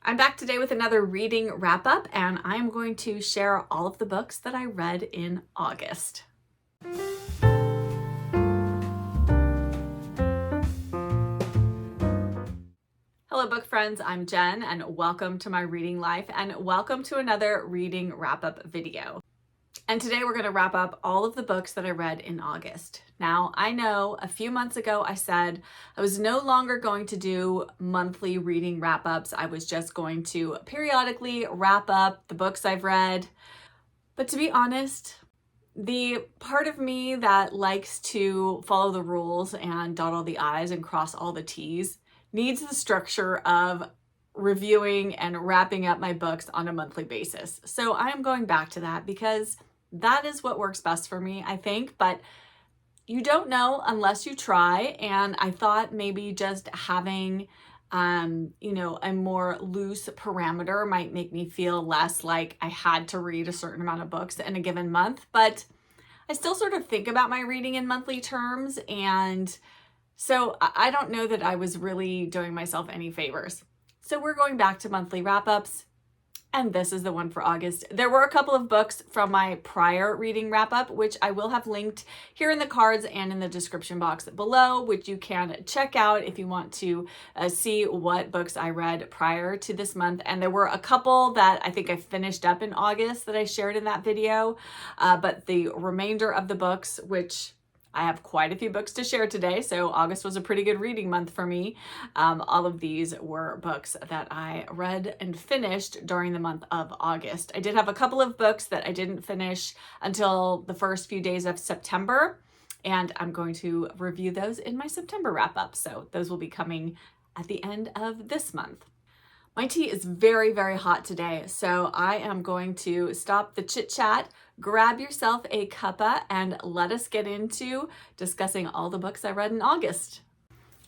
I'm back today with another reading wrap up, and I'm going to share all of the books that I read in August. Hello book friends, I'm Jen and welcome to my reading life and welcome to another reading wrap up video. And today we're going to wrap up all of the books that I read in August. Now, I know a few months ago I said I was no longer going to do monthly reading wrap-ups. I was just going to periodically wrap up the books I've read. But to be honest, the part of me that likes to follow the rules and dot all the I's and cross all the T's needs the structure of reviewing and wrapping up my books on a monthly basis. So I am going back to that because that is what works best for me, I think, but you don't know unless you try. And I thought maybe just having, a more loose parameter might make me feel less like I had to read a certain amount of books in a given month, but I still sort of think about my reading in monthly terms. And so I don't know that I was really doing myself any favors. So we're going back to monthly wrap-ups. And this is the one for August. There were a couple of books from my prior reading wrap-up, which I will have linked here in the cards and in the description box below, which you can check out if you want to see what books I read prior to this month. And there were a couple that I think I finished up in August that I shared in that video, but the remainder of the books, which I have quite a few books to share today, so August was a pretty good reading month for me. All of these were books that I read and finished during the month of August. I did have a couple of books that I didn't finish until the first few days of September, and I'm going to review those in my September wrap-up, so those will be coming at the end of this month. My tea is very, very hot today, so I am going to stop the chit-chat, grab yourself a cuppa, and let us get into discussing all the books I read in August.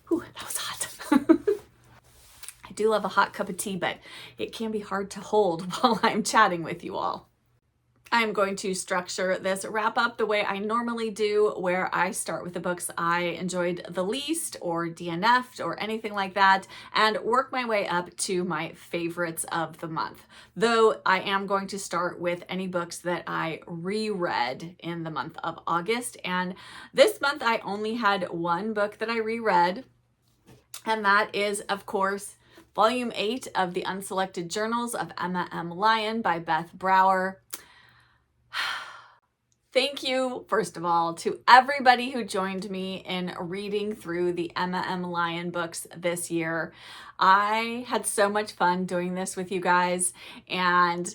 Whew, that was hot. I do love a hot cup of tea, but it can be hard to hold while I'm chatting with you all. I am going to structure this wrap up the way I normally do, where I start with the books I enjoyed the least or DNF'd or anything like that, and work my way up to my favorites of the month. Though I am going to start with any books that I reread in the month of August. And this month I only had one book that I reread, and that is, of course, Volume 8 of the Unselected Journals of Emma M. Lyon by Beth Brower. Thank you, first of all, to everybody who joined me in reading through the Emma M. Lyon books this year. I had so much fun doing this with you guys, and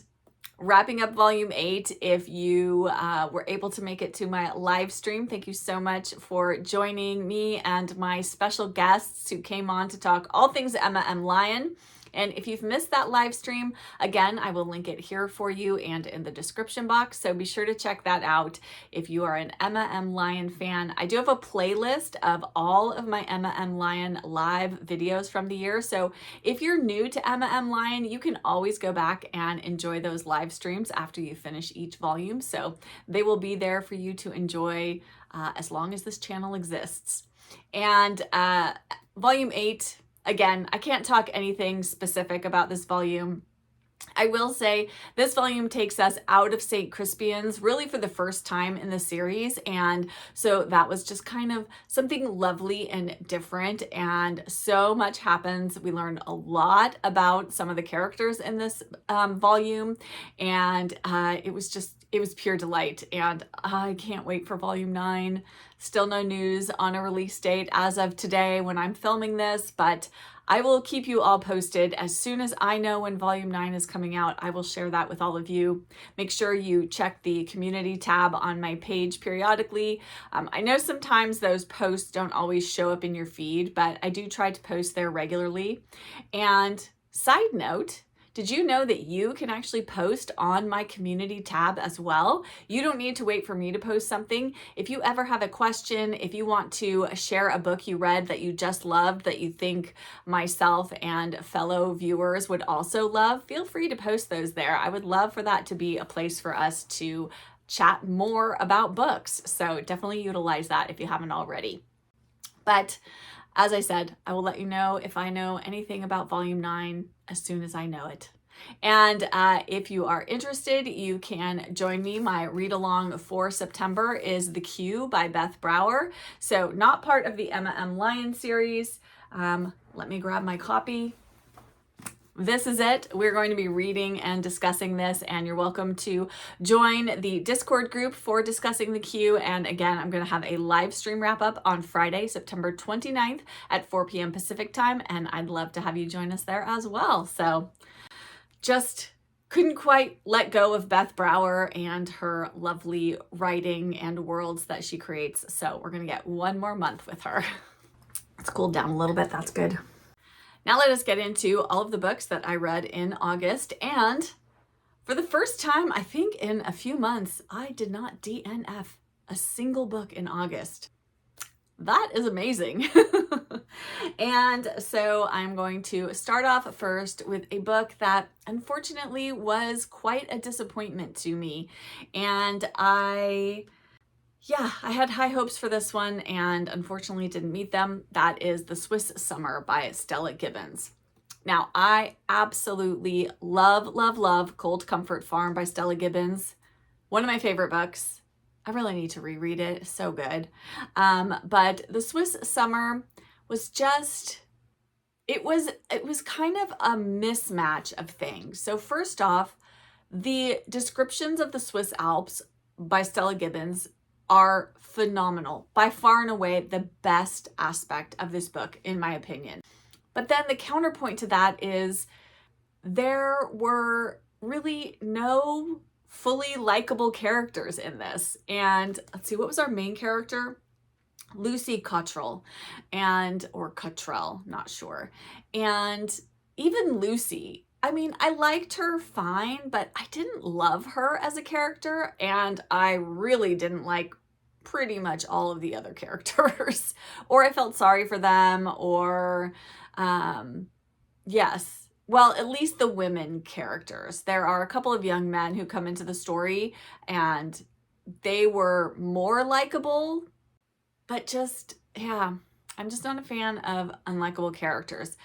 wrapping up Volume 8, if you were able to make it to my live stream, thank you so much for joining me and my special guests who came on to talk all things Emma M. Lyon. And if you've missed that live stream, again, I will link it here for you and in the description box. So be sure to check that out if you are an Emma M. Lyon fan. I do have a playlist of all of my Emma M. Lyon live videos from the year. So if you're new to Emma M. Lyon, you can always go back and enjoy those live streams after you finish each volume. So they will be there for you to enjoy as long as this channel exists. And Volume 8, again, I can't talk anything specific about this volume. I will say this volume takes us out of St. Crispian's really for the first time in the series. And so that was just kind of something lovely and different. And so much happens. We learned a lot about some of the characters in this volume. And it was pure delight. And I can't wait for Volume 9. Still no news on a release date as of today when I'm filming this, but I will keep you all posted. As soon as I know when Volume 9 is coming out, I will share that with all of you. Make sure you check the community tab on my page periodically. I know sometimes those posts don't always show up in your feed, but I do try to post there regularly. And side note, did you know that you can actually post on my community tab as well? You don't need to wait for me to post something. If you ever have a question, if you want to share a book you read that you just loved, that you think myself and fellow viewers would also love, feel free to post those there. I would love for that to be a place for us to chat more about books. So definitely utilize that if you haven't already. But As I said, I will let you know if I know anything about Volume 9 as soon as I know it. And if you are interested, you can join me. My read-along for September is The Queue by Beth Brower. So not part of the Emma M. Lyon series. Let me grab my copy. This is it. We're going to be reading and discussing this, and you're welcome to join the Discord group for discussing The Queue. And again, I'm going to have a live stream wrap up on Friday, September 29th at 4 p.m. Pacific time, and I'd love to have you join us there as well. So just couldn't quite let go of Beth Brower and her lovely writing and worlds that she creates. So we're going to get one more month with her. It's cooled down a little bit. That's good. Now let us get into all of the books that I read in August. And for the first time, I think in a few months, I did not DNF a single book in August. That is amazing. And so I'm going to start off first with a book that unfortunately was quite a disappointment to me. And I had high hopes for this one and unfortunately didn't meet them. That is The Swiss Summer by Stella Gibbons. Now, I absolutely love Cold Comfort Farm by Stella Gibbons. One of my favorite books. I really need to reread it. It's so good. But The Swiss Summer was just, it was kind of a mismatch of things. So first off, the descriptions of the Swiss Alps by Stella Gibbons are phenomenal. By far and away the best aspect of this book, in my opinion. But then the counterpoint to that is there were really no fully likable characters in this. And let's see, what was our main character? Lucy Cottrell, or Cottrell, not sure. And even Lucy, I mean, I liked her fine, but I didn't love her as a character, and I really didn't like pretty much all of the other characters. Or I felt sorry for them, or yes, well, at least the women characters. There are a couple of young men who come into the story, and they were more likable, but just, yeah, I'm just not a fan of unlikable characters.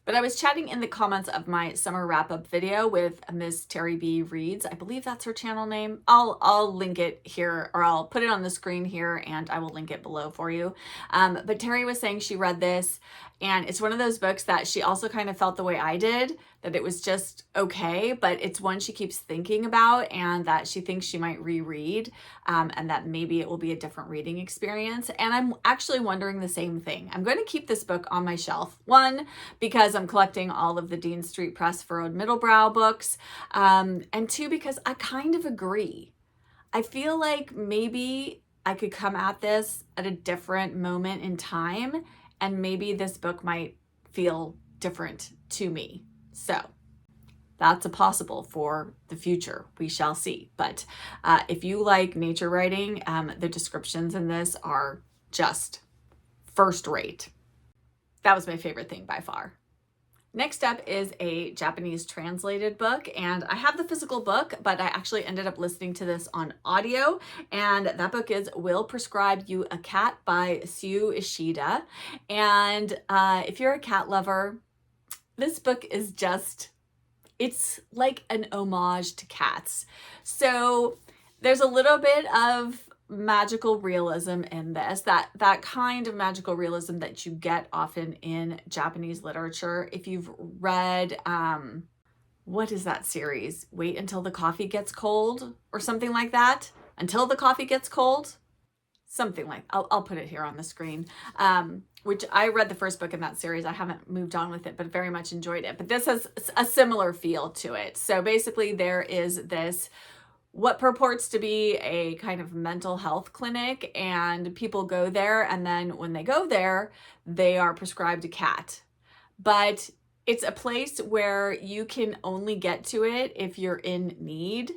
But I was chatting in the comments of my summer wrap-up video with Miss Terry B. Reads. I believe that's her channel name. I'll link it here, or I'll put it on the screen here, and I will link it below for you. But Terry was saying she read this, and it's one of those books that she also kind of felt the way I did, that it was just okay, but it's one she keeps thinking about and that she thinks she might reread, and that maybe it will be a different reading experience. And I'm actually wondering the same thing. I'm going to keep this book on my shelf. One, because I'm collecting all of the Dean Street Press Furrowed Middlebrow books, and two, because I kind of agree. I feel like maybe I could come at this at a different moment in time, and maybe this book might feel different to me. So that's a possible for the future. We shall see. But if you like nature writing, the descriptions in this are just first rate. That was my favorite thing by far. Next up is a Japanese translated book, and I have the physical book, but I actually ended up listening to this on audio, and that book is Will Prescribe You a Cat by Sue Ishida. And if you're a cat lover, this book is just, it's like an homage to cats. So there's a little bit of magical realism in this, that kind of magical realism that you get often in Japanese literature. If you've read, what is that series? Wait Until the Coffee Gets Cold, or something like that. Until the Coffee Gets Cold? Something like, I'll put it here on the screen. Which I read the first book in that series. I haven't moved on with it, but very much enjoyed it. But this has a similar feel to it. So basically there is this, what purports to be a kind of mental health clinic, and people go there, and then when they go there, they are prescribed a cat. But it's a place where you can only get to it if you're in need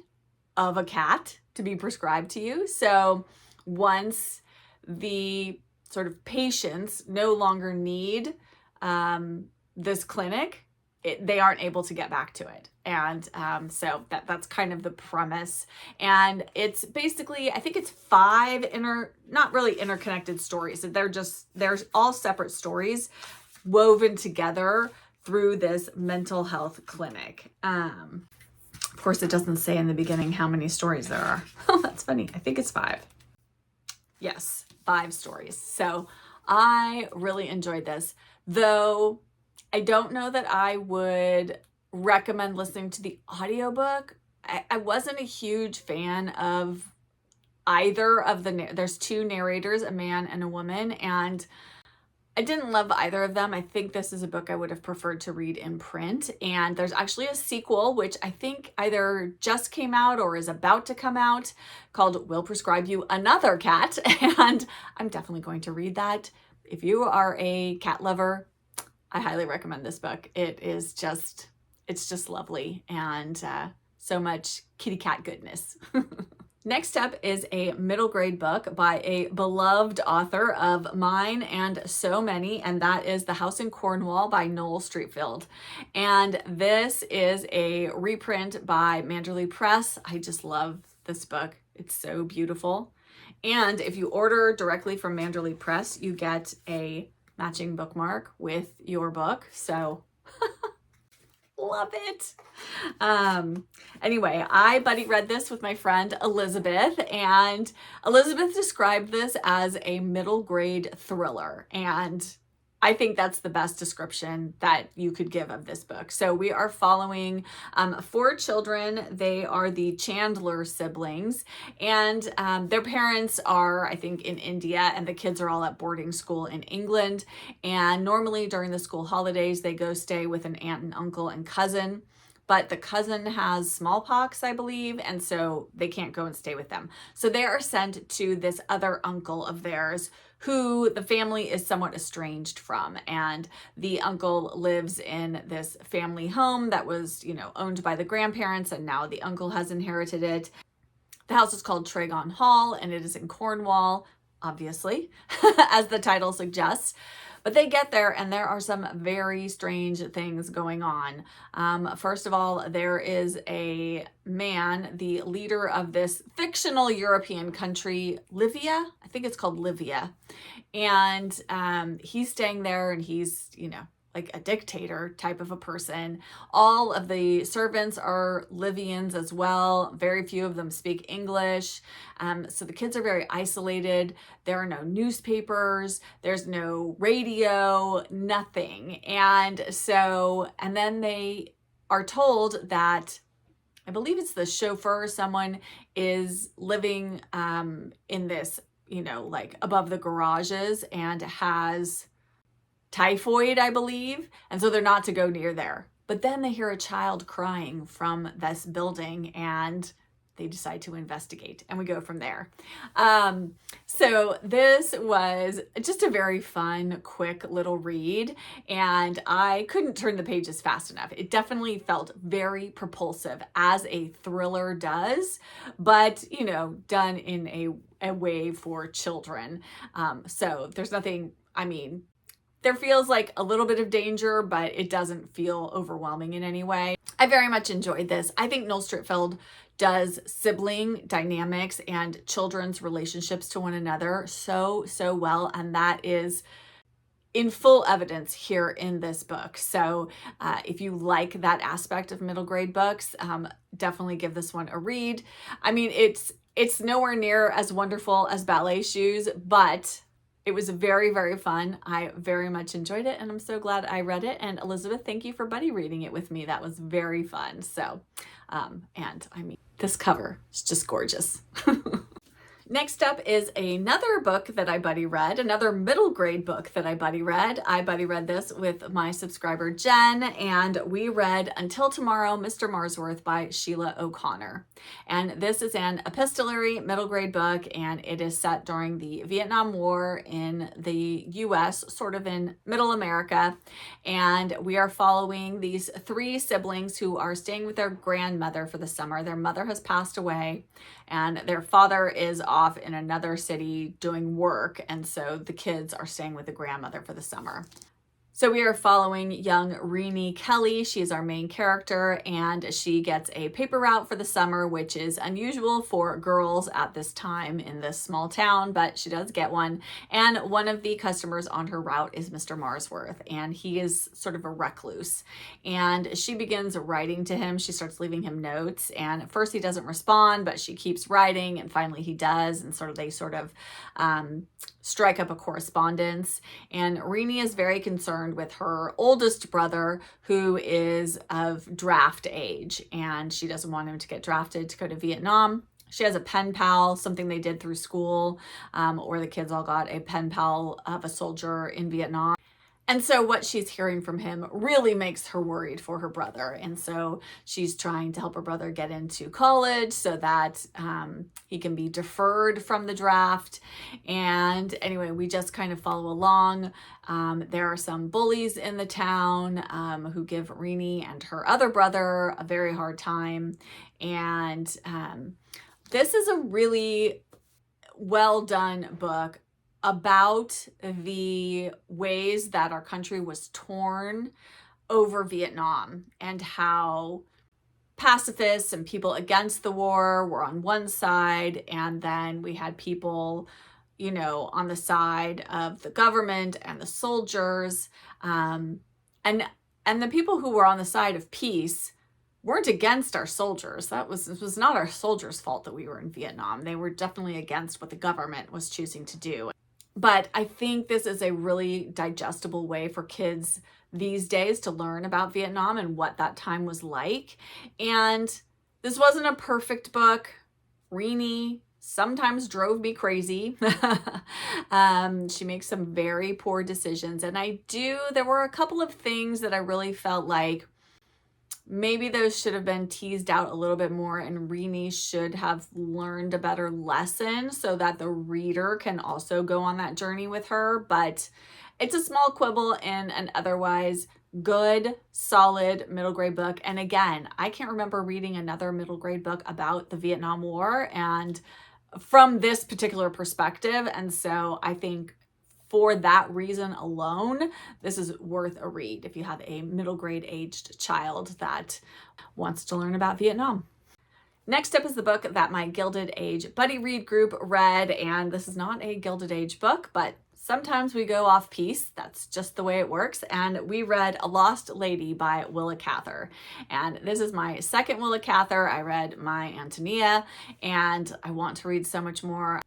of a cat to be prescribed to you. So once the sort of patients no longer need this clinic, they aren't able to get back to it. And so that's kind of the premise. And it's basically, I think it's 5 not really interconnected stories. They're all separate stories woven together through this mental health clinic. Of course, it doesn't say in the beginning how many stories there are. Oh, that's funny. I think it's 5. Yes, 5 stories. So I really enjoyed this, though I don't know that I would recommend listening to the audiobook. I wasn't a huge fan of either of there's 2 narrators, a man and a woman, and I didn't love either of them. I think this is a book I would have preferred to read in print. And there's actually a sequel, which I think either just came out or is about to come out, called Will Prescribe You Another Cat. And I'm definitely going to read that. If you are a cat lover, I highly recommend this book. It's just lovely, and so much kitty cat goodness. Next up is a middle grade book by a beloved author of mine and so many, and that is The House in Cornwall by Noel Streatfeild. And this is a reprint by Manderley Press. I just love this book. It's so beautiful. And if you order directly from Manderley Press, you get a matching bookmark with your book. So love it. Anyway, I buddy read this with my friend Elizabeth, and Elizabeth described this as a middle grade thriller, and I think that's the best description that you could give of this book. So we are following 4 children. They are the Chandler siblings, and their parents are, I think, in India, and the kids are all at boarding school in England. And normally during the school holidays, they go stay with an aunt and uncle and cousin. But the cousin has smallpox, I believe, and so they can't go and stay with them. So they are sent to this other uncle of theirs who the family is somewhat estranged from. And the uncle lives in this family home that was, owned by the grandparents, and now the uncle has inherited it. The house is called Tregon Hall, and it is in Cornwall, obviously, as the title suggests. But they get there, and there are some very strange things going on. First of all, there is a man, the leader of this fictional European country, Livia. I think it's called Livia. And he's staying there, and he's, like a dictator type of a person. All of the servants are Livians as well. Very few of them speak English. So the kids are very isolated. There are no newspapers. There's no radio, nothing. And then they are told that, I believe it's the chauffeur or someone is living in this, like above the garages, and has typhoid, I believe, and so they're not to go near there. But then they hear a child crying from this building, and they decide to investigate, and we go from there. So this was just a very fun, quick little read, and I couldn't turn the pages fast enough. It definitely felt very propulsive, as a thriller does, but, done in a way for children. So there's nothing, there feels like a little bit of danger, but it doesn't feel overwhelming in any way. I very much enjoyed this. I think Noel Streatfeild does sibling dynamics and children's relationships to one another so well, and that is in full evidence here in this book. So if you like that aspect of middle grade books, definitely give this one a read. It's nowhere near as wonderful as Ballet Shoes, but it was very, very fun. I very much enjoyed it, and I'm so glad I read it. And Elizabeth, thank you for buddy reading it with me. That was very fun. So, this cover is just gorgeous. Next up is another book that I buddy read, another middle grade book that I buddy read. I buddy read this with my subscriber Jen, and we read Until Tomorrow, Mr. Marsworth by Sheila O'Connor. And this is an epistolary middle grade book, and it is set during the Vietnam War in the US, sort of in middle America. And we are following these 3 siblings who are staying with their grandmother for the summer. Their mother has passed away, and their father is off in another city doing work, and so the kids are staying with the grandmother for the summer. So we are following young Renee Kelly. She is our main character, and she gets a paper route for the summer, which is unusual for girls at this time in this small town, but she does get one. And one of the customers on her route is Mr. Marsworth, and he is sort of a recluse. And she begins writing to him. She starts leaving him notes, and at first he doesn't respond, but she keeps writing, and finally he does, and they strike up a correspondence. And Renee is very concerned with her oldest brother, who is of draft age, and she doesn't want him to get drafted to go to Vietnam. She has a pen pal, something they did through school, or the kids all got a pen pal of a soldier in Vietnam. And so what she's hearing from him really makes her worried for her brother. And so she's trying to help her brother get into college so that he can be deferred from the draft. And anyway, we just kind of follow along. There are some bullies in the town who give Renee and her other brother a very hard time. And this is a really well done book about the ways that our country was torn over Vietnam and how pacifists and people against the war were on one side, and then we had people, you know, on the side of the government and the soldiers, and the people who were on the side of peace weren't against our soldiers. This was not our soldiers' fault that we were in Vietnam. They were definitely against what the government was choosing to do. But I think this is a really digestible way for kids these days to learn about Vietnam and what that time was like. And this wasn't a perfect book. Renee sometimes drove me crazy. She makes some very poor decisions. And there were a couple of things that I really felt like maybe those should have been teased out a little bit more, and Renee should have learned a better lesson so that the reader can also go on that journey with her. But it's a small quibble in an otherwise good, solid middle grade book. And again, I can't remember reading another middle grade book about the Vietnam War and from this particular perspective. And so I think for that reason alone, this is worth a read if you have a middle grade aged child that wants to learn about Vietnam. Next up is the book that my Gilded Age buddy read group read, and this is not a Gilded Age book, but sometimes we go off piece. That's just the way it works. And we read A Lost Lady by Willa Cather. And this is my second Willa Cather. I read My Antonia, and I want to read so much more.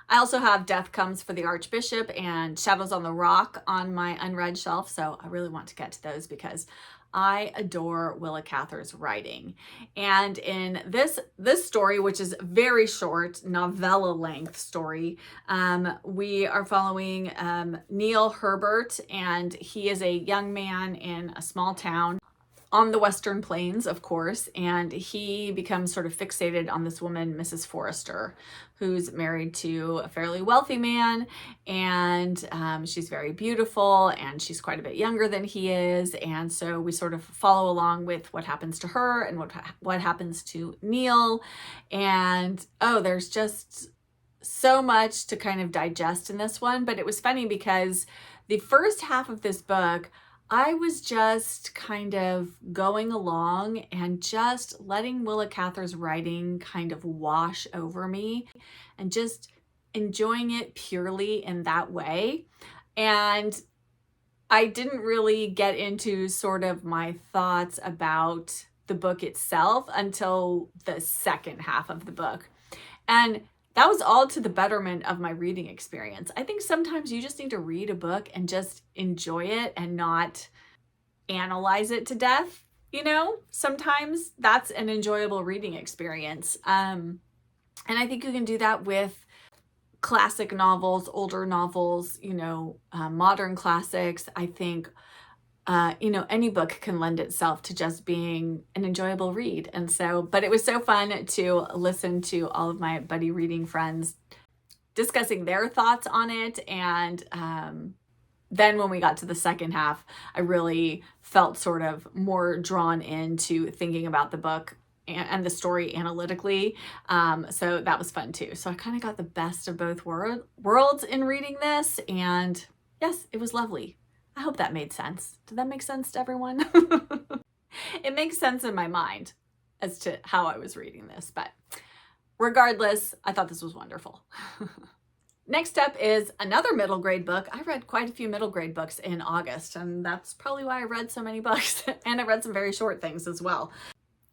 I also have Death Comes for the Archbishop and Shadows on the Rock on my unread shelf, so I really want to get to those because I adore Willa Cather's writing. And in this story, which is very short, novella length story, we are following Neil Herbert, and he is a young man in a small town on the Western Plains, of course, and he becomes sort of fixated on this woman, Mrs. Forrester, who's married to a fairly wealthy man, and she's very beautiful, and she's quite a bit younger than he is, and so we sort of follow along with what happens to her and what happens to Neil, and there's just so much to kind of digest in this one. But it was funny because the first half of this book, I was just kind of going along and just letting Willa Cather's writing kind of wash over me and just enjoying it purely in that way. And I didn't really get into sort of my thoughts about the book itself until the second half of the book. And that was all to the betterment of my reading experience. I think sometimes you just need to read a book and just enjoy it and not analyze it to death. You know, sometimes that's an enjoyable reading experience. And I think you can do that with classic novels, older novels, modern classics. I think, any book can lend itself to just being an enjoyable read. And so, but it was so fun to listen to all of my buddy reading friends discussing their thoughts on it. And then when we got to the second half, I really felt sort of more drawn into thinking about the book and the story analytically. So that was fun too. So I kind of got the best of both worlds in reading this. And yes, it was lovely. I hope that made sense. Did that make sense to everyone? It makes sense in my mind as to how I was reading this, but regardless, I thought this was wonderful. Next up is another middle grade book. I read quite a few middle grade books in August, and that's probably why I read so many books. And I read some very short things as well.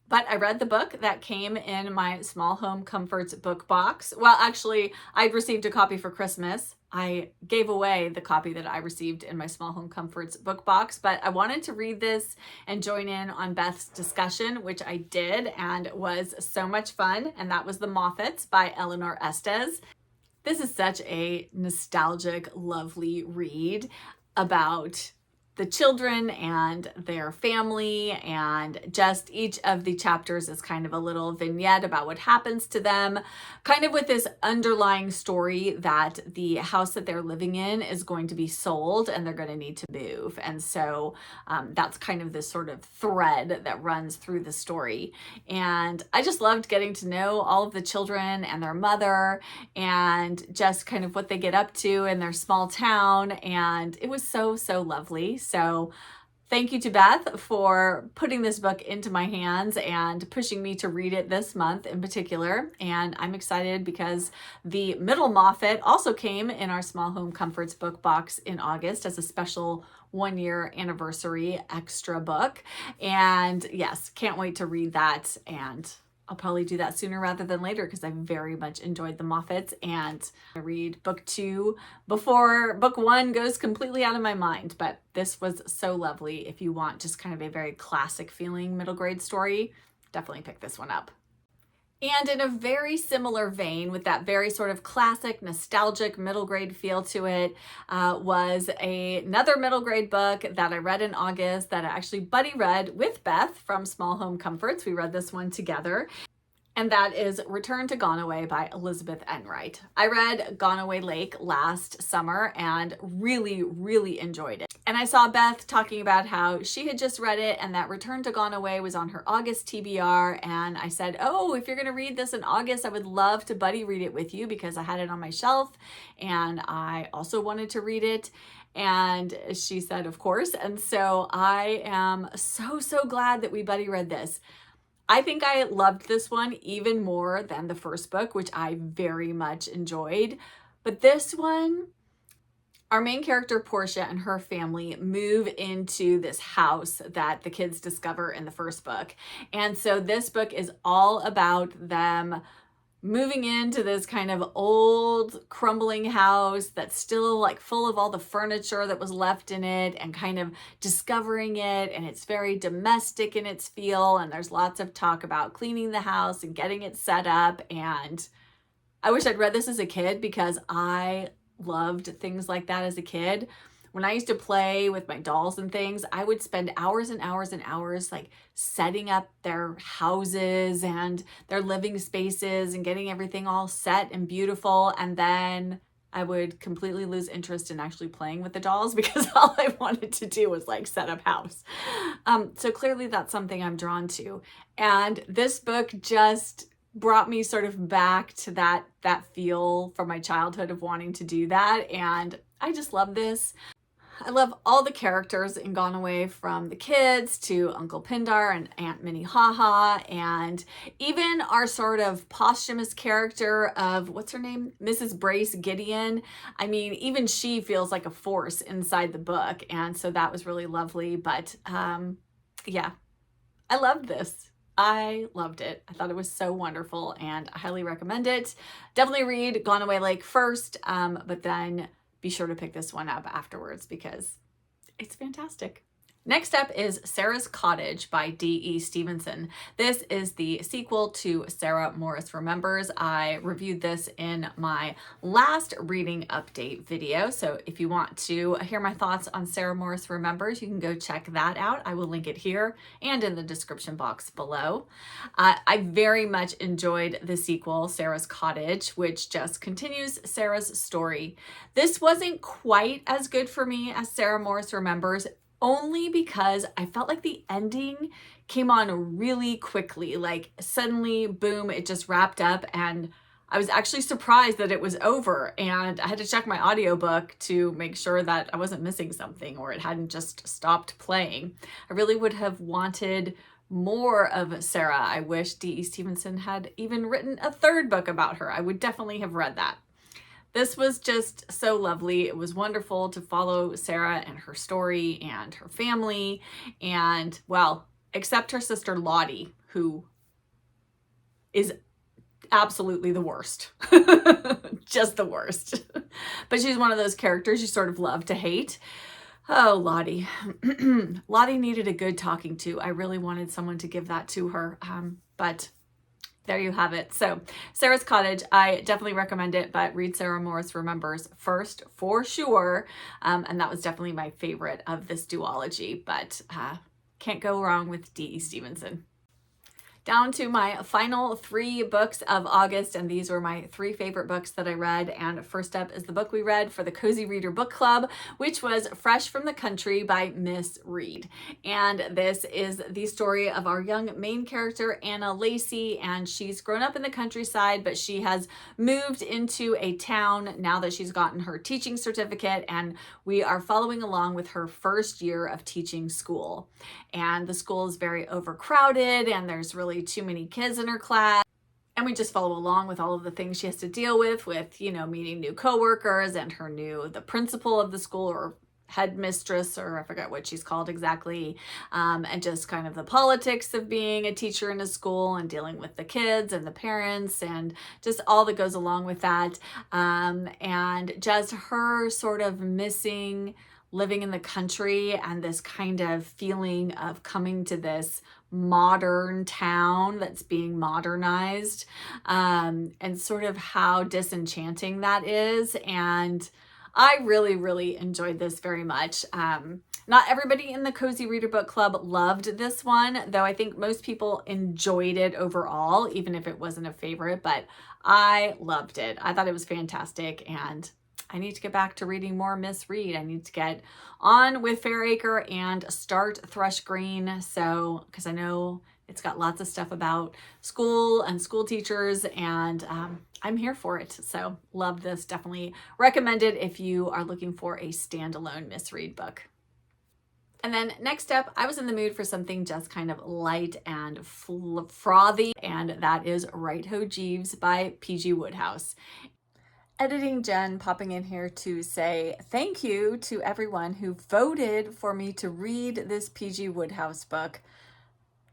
But I read the book that came in my Small Home Comforts book box. Well, actually, I'd received a copy for Christmas. I gave away the copy that I received in my Small Home Comforts book box, but I wanted to read this and join in on Beth's discussion, which I did, and it was so much fun. And that was The Moffats by Eleanor Estes. This is such a nostalgic, lovely read about the children and their family, and just each of the chapters is kind of a little vignette about what happens to them, kind of with this underlying story that the house that they're living in is going to be sold and they're going to need to move. And so that's kind of this sort of thread that runs through the story. And I just loved getting to know all of the children and their mother and just kind of what they get up to in their small town. And it was so, so lovely. So thank you to Beth for putting this book into my hands and pushing me to read it this month in particular. And I'm excited because the middle Moffat also came in our Small Home Comforts book box in August as a special 1-year anniversary extra book. And yes, can't wait to read that. And I'll probably do that sooner rather than later because I very much enjoyed the Moffats, and I read book 2 before book 1 goes completely out of my mind. But this was so lovely. If you want just kind of a very classic feeling middle grade story, definitely pick this one up. And in a very similar vein, with that very sort of classic, nostalgic middle grade feel to it, was another middle grade book that I read in August that I actually buddy read with Beth from Small Home Comforts. We read this one together. And that is Return to Gone Away by Elizabeth Enright. I read Gone Away Lake last summer and really, really enjoyed it. And I saw Beth talking about how she had just read it and that Return to Gone Away was on her August TBR. And I said, oh, if you're going to read this in August, I would love to buddy read it with you because I had it on my shelf and I also wanted to read it. And she said, of course. And so I am so, so glad that we buddy read this. I think I loved this one even more than the first book, which I very much enjoyed. But this one, our main character, Portia, and her family move into this house that the kids discover in the first book. And so this book is all about them moving into this kind of old crumbling house that's still like full of all the furniture that was left in it and kind of discovering it. And it's very domestic in its feel. And there's lots of talk about cleaning the house and getting it set up. And I wish I'd read this as a kid because I loved things like that as a kid. When I used to play with my dolls and things, I would spend hours and hours and hours like setting up their houses and their living spaces and getting everything all set and beautiful. And then I would completely lose interest in actually playing with the dolls because all I wanted to do was like set up house. So clearly that's something I'm drawn to. And this book just brought me sort of back to that feel from my childhood of wanting to do that. And I just love this. I love all the characters in Gone Away, from the kids to Uncle Pindar and Aunt Minnehaha, and even our sort of posthumous character of, what's her name? Mrs. Brace Gideon. I mean, even she feels like a force inside the book, and so that was really lovely. But yeah, I loved this. I loved it. I thought it was so wonderful, and I highly recommend it. Definitely read Gone Away Lake first, but then be sure to pick this one up afterwards because it's fantastic. Next up is Sarah's Cottage by D.E. Stevenson. This is the sequel to Sarah Morris Remembers. I reviewed this in my last reading update video. So if you want to hear my thoughts on Sarah Morris Remembers, you can go check that out. I will link it here and in the description box below. I very much enjoyed the sequel, Sarah's Cottage, which just continues Sarah's story. This wasn't quite as good for me as Sarah Morris Remembers, only because I felt like the ending came on really quickly. Like suddenly, boom, it just wrapped up and I was actually surprised that it was over, and I had to check my audiobook to make sure that I wasn't missing something or it hadn't just stopped playing. I really would have wanted more of Sarah. I wish D.E. Stevenson had even written a third book about her. I would definitely have read that. This was just so lovely. It was wonderful to follow Sarah and her story and her family, and, well, except her sister Lottie, who is absolutely the worst. Just the worst. But she's one of those characters you sort of love to hate. Oh, Lottie. Lottie needed a good talking to. I really wanted someone to give that to her. But there you have it. So Sarah's Cottage, I definitely recommend it, but read Sarah Morris Remembers first for sure. And that was definitely my favorite of this duology, but can't go wrong with D.E. Stevenson. Down to my final 3 books of August, and these were my 3 favorite books that I read. And first up is the book we read for the Cozy Reader Book Club, which was Fresh from the Country by Miss Reed. And this is the story of our young main character, Anna Lacey, and she's grown up in the countryside, but she has moved into a town now that she's gotten her teaching certificate, and we are following along with her first year of teaching school. And the school is very overcrowded, and there's really too many kids in her class. And we just follow along with all of the things she has to deal with, meeting new coworkers and the principal of the school, or headmistress, or I forget what she's called exactly, and just kind of the politics of being a teacher in a school and dealing with the kids and the parents and just all that goes along with that. And just her sort of missing living in the country and this kind of feeling of coming to this modern town that's being modernized, and sort of how disenchanting that is. And I really, really enjoyed this very much. Not everybody in the Cozy Reader Book Club loved this one, though I think most people enjoyed it overall, even if it wasn't a favorite, but I loved it. I thought it was fantastic, and I need to get back to reading more Miss Reed. I need to get on with Fairacre and start Thrush Green. Because I know it's got lots of stuff about school and school teachers, and I'm here for it. So love this. Definitely recommend it if you are looking for a standalone Miss Reed book. And then next up, I was in the mood for something just kind of light and frothy, and that is Right Ho Jeeves by P.G. Wodehouse. Editing Jen popping in here to say thank you to everyone who voted for me to read this P.G. Wodehouse book.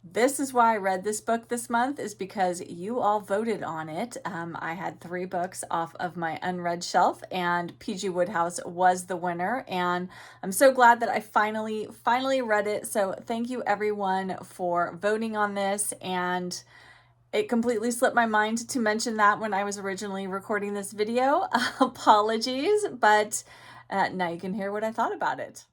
This is why I read this book this month, is because you all voted on it. I had 3 books off of my unread shelf, and P.G. Wodehouse was the winner, and I'm so glad that I finally read it. So thank you everyone for voting on this, and it completely slipped my mind to mention that when I was originally recording this video. Apologies, but now you can hear what I thought about it.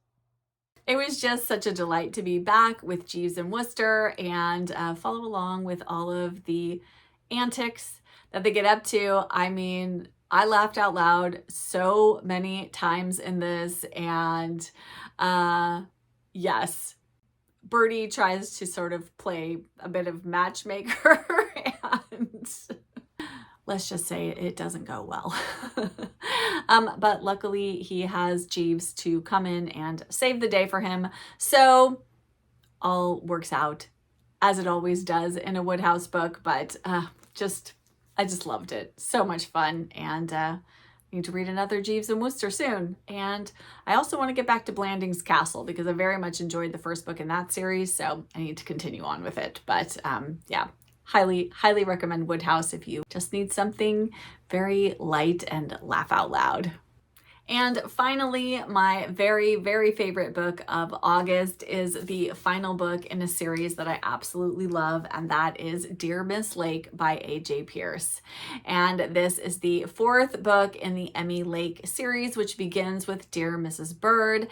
It was just such a delight to be back with Jeeves and Worcester and follow along with all of the antics that they get up to. I mean, I laughed out loud so many times in this, and yes, Birdie tries to sort of play a bit of matchmaker, and let's just say it doesn't go well. But luckily he has Jeeves to come in and save the day for him. So all works out as it always does in a Wodehouse book, but I just loved it. So much fun, and need to read another Jeeves and Worcester soon. And I also want to get back to Blanding's Castle because I very much enjoyed the first book in that series, so I need to continue on with it. But yeah, highly recommend Wodehouse if you just need something very light and laugh out loud. And finally, my very, very favorite book of August is the final book in a series that I absolutely love, and that is Dear Miss Lake by A.J. Pierce. And this is the 4th book in the Emmy Lake series, which begins with Dear Mrs. Bird.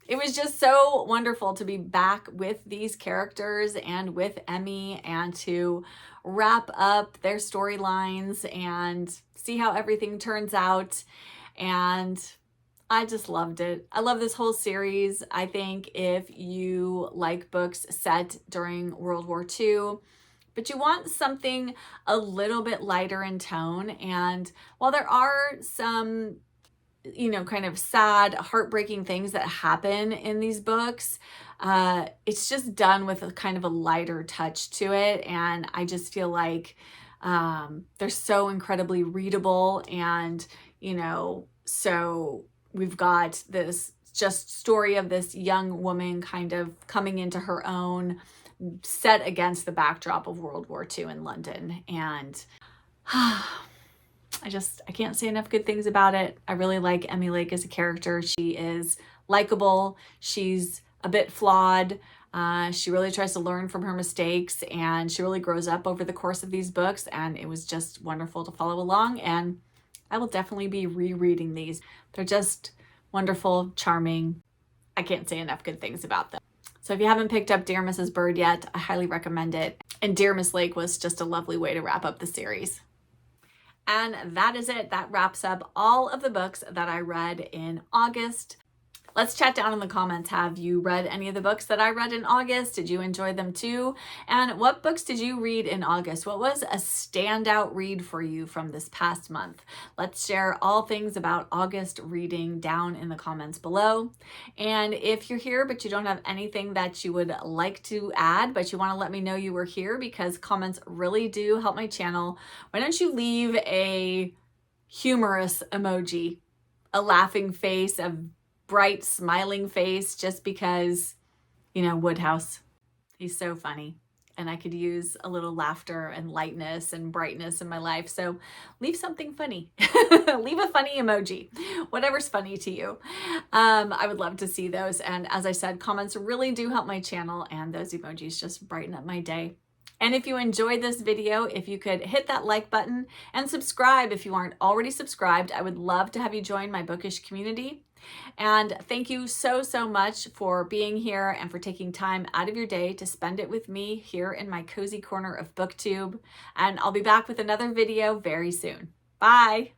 It was just so wonderful to be back with these characters and with Emmy, and to wrap up their storylines and see how everything turns out. And I just loved it. I love this whole series. I think if you like books set during World War II, but you want something a little bit lighter in tone. And while there are some, you know, kind of sad, heartbreaking things that happen in these books, it's just done with a kind of a lighter touch to it. And I just feel like they're so incredibly readable. And, you know, so we've got this just story of this young woman kind of coming into her own, set against the backdrop of World War II in London. And I can't say enough good things about it. I really like Emmy Lake as a character. She is likable. She's a bit flawed. She really tries to learn from her mistakes, and she really grows up over the course of these books. And it was just wonderful to follow along. And I will definitely be rereading these. They're just wonderful, charming. I can't say enough good things about them. So if you haven't picked up Dear Mrs. Bird yet, I highly recommend it. And Dear Miss Lake was just a lovely way to wrap up the series. And that is it. That wraps up all of the books that I read in August. Let's chat down in the comments. Have you read any of the books that I read in August? Did you enjoy them too? And what books did you read in August? What was a standout read for you from this past month? Let's share all things about August reading down in the comments below. And if you're here but you don't have anything that you would like to add, but you want to let me know you were here, because comments really do help my channel, why don't you leave a humorous emoji, a laughing face, a bright smiling face, just because, you know, Woodhouse, he's so funny and I could use a little laughter and lightness and brightness in my life. So leave something funny. Leave a funny emoji, whatever's funny to you. I would love to see those. And as I said, comments really do help my channel, and those emojis just brighten up my day. And if you enjoyed this video, if you could hit that like button and subscribe if you aren't already subscribed, I would love to have you join my bookish community. And thank you so, so much for being here and for taking time out of your day to spend it with me here in my cozy corner of booktube. And I'll be back with another video very soon. Bye.